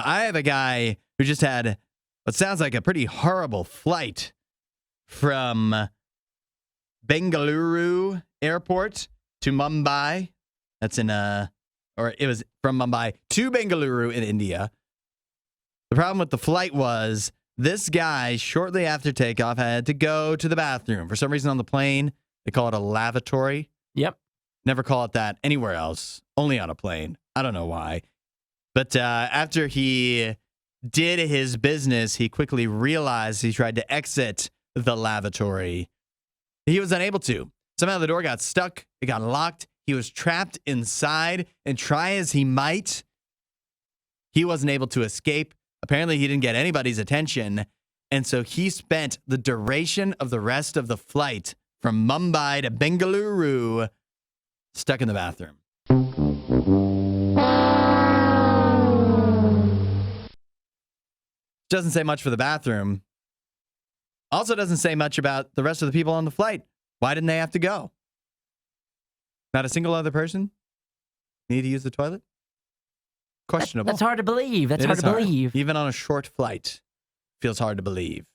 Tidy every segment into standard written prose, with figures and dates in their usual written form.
I have a guy who just had what sounds like a pretty horrible flight from Bengaluru Airport to Mumbai. That's or it was from Mumbai to Bengaluru in India. The problem with the flight was this guy, shortly after takeoff, had to go to the bathroom. For some reason on the plane, they call it a lavatory. Yep. Never call it that anywhere else, only on a plane. I don't know why. But after he did his business, he quickly realized he tried to exit the lavatory. He was unable to. Somehow the door got stuck. It got locked. He was trapped inside, and try as he might, he wasn't able to escape. Apparently, he didn't get anybody's attention, and so he spent the duration of the rest of the flight from Mumbai to Bengaluru stuck in the bathroom. Doesn't say much for the bathroom. Also doesn't say much about the rest of the people on the flight. Why didn't they have to go? Not a single other person need to use the toilet? Questionable. That's hard to believe. That's hard to believe. Even on a short flight, feels hard to believe.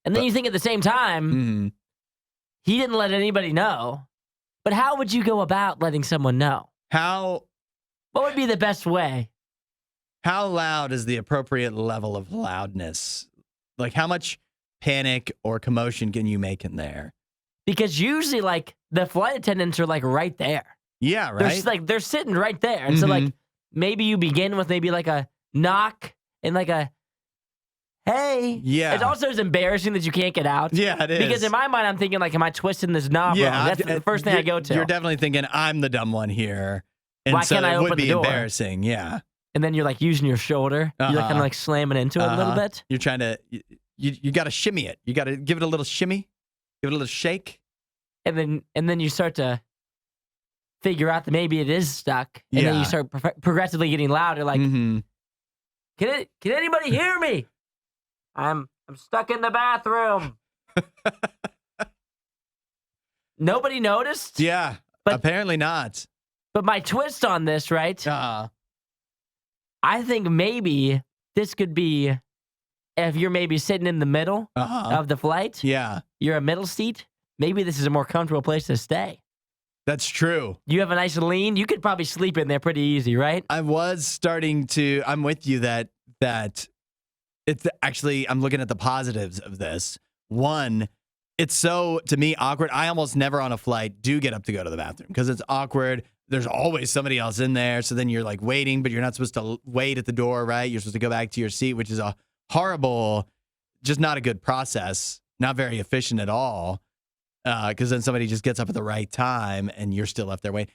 And then you think at the same time, he didn't let anybody know. But how would you go about letting someone know? What would be the best way? How loud is the appropriate level of loudness? Like, how much panic or commotion can you make in there? Because usually, like, the flight attendants are, like, right there. Yeah, right? They're sitting right there. And so, like, maybe you begin with maybe, like, a knock and, like, a, hey. Yeah. It also is embarrassing that you can't get out. Yeah, it is. Because in my mind, I'm thinking, like, am I twisting this knob wrong? That's the first thing I go to. You're definitely thinking, I'm the dumb one here. And why so can't I it open would the be door? Embarrassing, yeah. And then you're, like, using your shoulder. You're, like, kind of, like, slamming into it a little bit. You're trying to, you got to shimmy it. You got to give it a little shimmy, give it a little shake. And then you start to figure out that maybe it is stuck. And then you start progressively getting louder, like, can anybody hear me? I'm stuck in the bathroom. Nobody noticed? Yeah, but apparently not. But my twist on this, right? I think maybe this could be if you're maybe sitting in the middle of the flight. Yeah. You're a middle seat. Maybe this is a more comfortable place to stay. That's true. You have a nice lean. You could probably sleep in there pretty easy, right? I was starting to, I'm with you that it's actually, I'm looking at the positives of this. One, it's so, to me, awkward. I almost never on a flight do get up to go to the bathroom because it's awkward. There's always somebody else in there. So then you're like waiting, but you're not supposed to wait at the door, right? You're supposed to go back to your seat, which is a horrible, just not a good process. Not very efficient at all. Because then somebody just gets up at the right time and you're still left there waiting.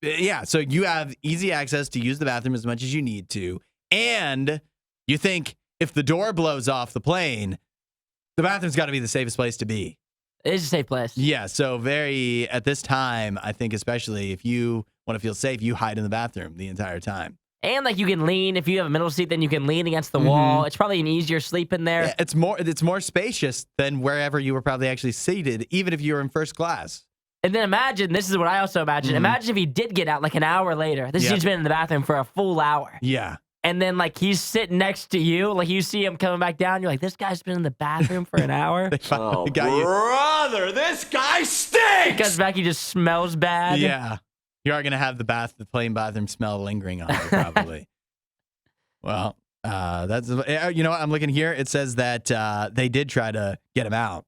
Yeah, so you have easy access to use the bathroom as much as you need to. And you think if the door blows off the plane, the bathroom's got to be the safest place to be. It is a safe place. Yeah, so at this time, I think especially if you want to feel safe, you hide in the bathroom the entire time. And like you can lean, if you have a middle seat, then you can lean against the wall. It's probably an easier sleep in there. Yeah, it's more spacious than wherever you were probably actually seated, even if you were in first class. And then imagine, this is what I also imagine. Imagine if he did get out like an hour later. This dude's been in the bathroom for a full hour. Yeah. And then like he's sitting next to you, like you see him coming back down. You're like, this guy's been in the bathroom for an hour. Brother, this guy stinks! He comes back, he just smells bad. Yeah. You are going to have the plane bathroom smell lingering on you, probably. Well, that's, you know what? I'm looking here. It says that they did try to get him out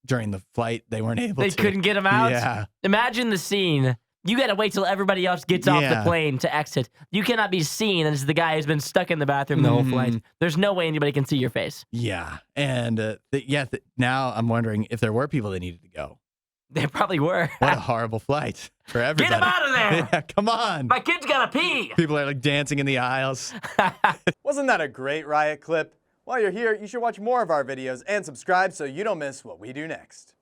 during the flight. They weren't able to. They couldn't get him out? Yeah. Imagine the scene. You got to wait till everybody else gets off the plane to exit. You cannot be seen as the guy who's been stuck in the bathroom the whole flight. There's no way anybody can see your face. Yeah. And now I'm wondering if there were people that needed to go. They probably were. What a horrible flight for everybody. Get him out of there! Yeah, come on. My kid's got to pee! People are like dancing in the aisles. Wasn't that a great Riot clip? While you're here, you should watch more of our videos and subscribe so you don't miss what we do next.